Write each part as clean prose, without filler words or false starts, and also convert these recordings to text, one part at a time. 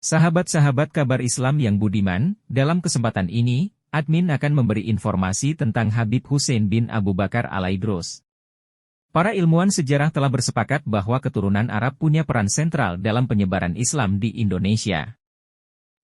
Sahabat-sahabat kabar Islam yang budiman, dalam kesempatan ini, admin akan memberi informasi tentang Habib Hussein bin Abu Bakar Al-Aidrus. Para ilmuwan sejarah telah bersepakat bahwa keturunan Arab punya peran sentral dalam penyebaran Islam di Indonesia.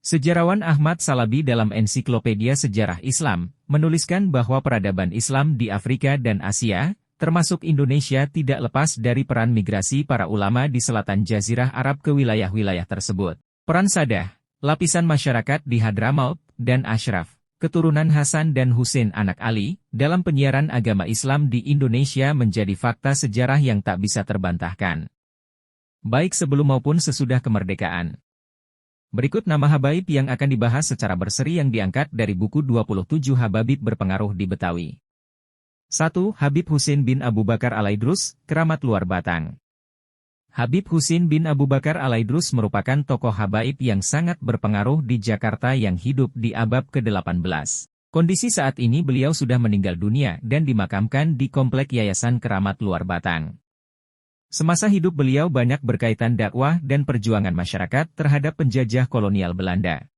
Sejarawan Ahmad Salabi dalam Ensiklopedia Sejarah Islam, menuliskan bahwa peradaban Islam di Afrika dan Asia, termasuk Indonesia tidak lepas dari peran migrasi para ulama di selatan Jazirah Arab ke wilayah-wilayah tersebut. Peran Sadah, lapisan masyarakat di Hadramaut, dan Ashraf, keturunan Hasan dan Husein anak Ali, dalam penyiaran agama Islam di Indonesia menjadi fakta sejarah yang tak bisa terbantahkan. Baik sebelum maupun sesudah kemerdekaan. Berikut nama habaib yang akan dibahas secara berseri yang diangkat dari buku 27 Hababib berpengaruh di Betawi. 1. Habib Hussein bin Abu Bakar Al-Aidrus, keramat luar batang. Habib Hussein bin Abu Bakar Al-Aidrus merupakan tokoh habaib yang sangat berpengaruh di Jakarta yang hidup di abad ke-18. Kondisi saat ini beliau sudah meninggal dunia dan dimakamkan di Komplek Yayasan Keramat Luar Batang. Semasa hidup beliau banyak berkaitan dakwah dan perjuangan masyarakat terhadap penjajah kolonial Belanda.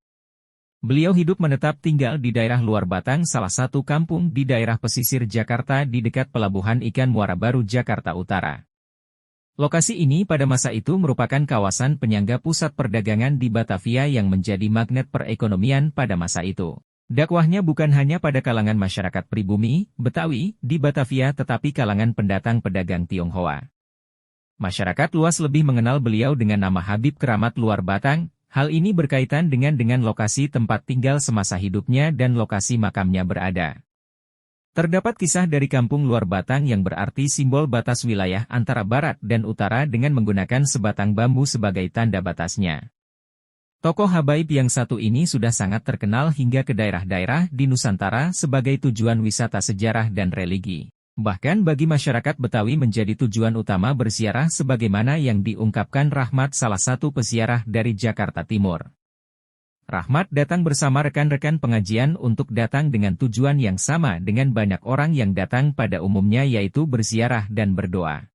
Beliau hidup menetap tinggal di daerah Luar Batang, salah satu kampung di daerah pesisir Jakarta di dekat Pelabuhan Ikan Muara Baru, Jakarta Utara. Lokasi ini pada masa itu merupakan kawasan penyangga pusat perdagangan di Batavia yang menjadi magnet perekonomian pada masa itu. Dakwahnya bukan hanya pada kalangan masyarakat pribumi, Betawi, di Batavia tetapi kalangan pendatang pedagang Tionghoa. Masyarakat luas lebih mengenal beliau dengan nama Habib Keramat Luar Batang. Hal ini berkaitan dengan lokasi tempat tinggal semasa hidupnya dan lokasi makamnya berada. Terdapat kisah dari kampung Luar Batang yang berarti simbol batas wilayah antara barat dan utara dengan menggunakan sebatang bambu sebagai tanda batasnya. Tokoh habaib yang satu ini sudah sangat terkenal hingga ke daerah-daerah di Nusantara sebagai tujuan wisata sejarah dan religi. Bahkan bagi masyarakat Betawi menjadi tujuan utama berziarah sebagaimana yang diungkapkan Rahmat, salah satu peziarah dari Jakarta Timur. Rahmat datang bersama rekan-rekan pengajian untuk datang dengan tujuan yang sama dengan banyak orang yang datang pada umumnya, yaitu berziarah dan berdoa.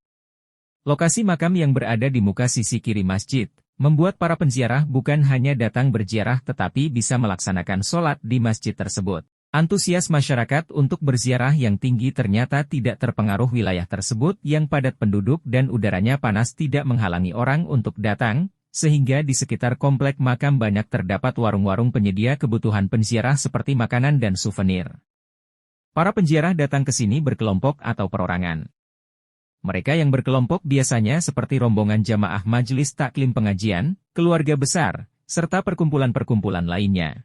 Lokasi makam yang berada di muka sisi kiri masjid, membuat para penziarah bukan hanya datang berziarah tetapi bisa melaksanakan sholat di masjid tersebut. Antusias masyarakat untuk berziarah yang tinggi ternyata tidak terpengaruh wilayah tersebut yang padat penduduk dan udaranya panas tidak menghalangi orang untuk datang, sehingga di sekitar komplek makam banyak terdapat warung-warung penyedia kebutuhan penziarah seperti makanan dan souvenir. Para penziarah datang ke sini berkelompok atau perorangan. Mereka yang berkelompok biasanya seperti rombongan jamaah majelis taklim pengajian, keluarga besar, serta perkumpulan-perkumpulan lainnya.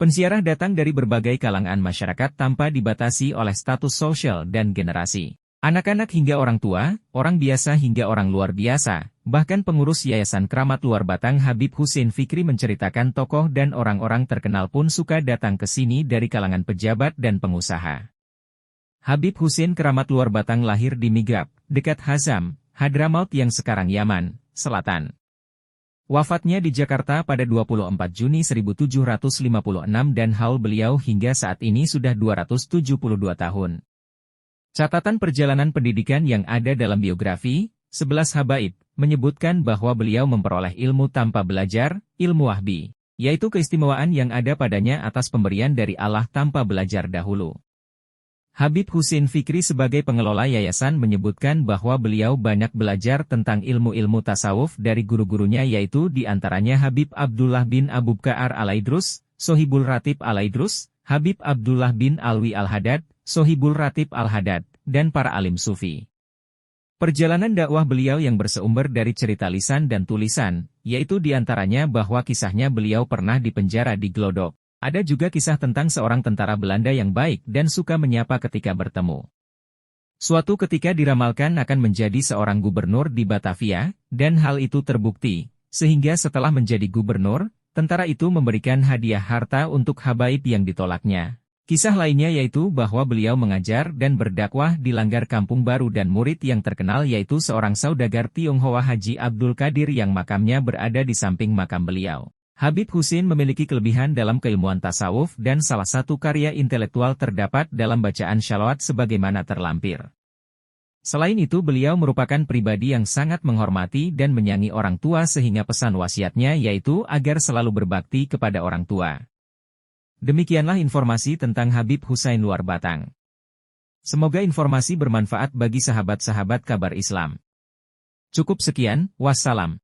Penziarah datang dari berbagai kalangan masyarakat tanpa dibatasi oleh status sosial dan generasi. Anak-anak hingga orang tua, orang biasa hingga orang luar biasa, bahkan pengurus Yayasan Keramat Luar Batang Habib Hussein Fikri menceritakan tokoh dan orang-orang terkenal pun suka datang ke sini dari kalangan pejabat dan pengusaha. Habib Hussein Keramat Luar Batang lahir di Migrab, dekat Hazam, Hadramaut yang sekarang Yaman, Selatan. Wafatnya di Jakarta pada 24 Juni 1756 dan haul beliau hingga saat ini sudah 272 tahun. Catatan perjalanan pendidikan yang ada dalam biografi, 11 habaib, menyebutkan bahwa beliau memperoleh ilmu tanpa belajar, ilmu wahbi, yaitu keistimewaan yang ada padanya atas pemberian dari Allah tanpa belajar dahulu. Habib Hussein Fikri sebagai pengelola yayasan menyebutkan bahwa beliau banyak belajar tentang ilmu-ilmu tasawuf dari guru-gurunya, yaitu diantaranya Habib Abdullah bin Abu Bakar Al-Aidrus, Sohibul Ratib Al-Aidrus, Habib Abdullah bin Alwi Al-Haddad, Sohibul Ratib Al-Haddad, dan para alim sufi. Perjalanan dakwah beliau yang bersumber dari cerita lisan dan tulisan, yaitu diantaranya bahwa kisahnya beliau pernah dipenjara di Glodok. Ada juga kisah tentang seorang tentara Belanda yang baik dan suka menyapa ketika bertemu. Suatu ketika diramalkan akan menjadi seorang gubernur di Batavia, dan hal itu terbukti, sehingga setelah menjadi gubernur, tentara itu memberikan hadiah harta untuk habaib yang ditolaknya. Kisah lainnya yaitu bahwa beliau mengajar dan berdakwah di Langgar Kampung Baru dan murid yang terkenal yaitu seorang saudagar Tionghoa Haji Abdul Qadir yang makamnya berada di samping makam beliau. Habib Hussein memiliki kelebihan dalam keilmuan tasawuf dan salah satu karya intelektual terdapat dalam bacaan shalawat sebagaimana terlampir. Selain itu beliau merupakan pribadi yang sangat menghormati dan menyayangi orang tua sehingga pesan wasiatnya yaitu agar selalu berbakti kepada orang tua. Demikianlah informasi tentang Habib Hussein Luar Batang. Semoga informasi bermanfaat bagi sahabat-sahabat kabar Islam. Cukup sekian, wassalam.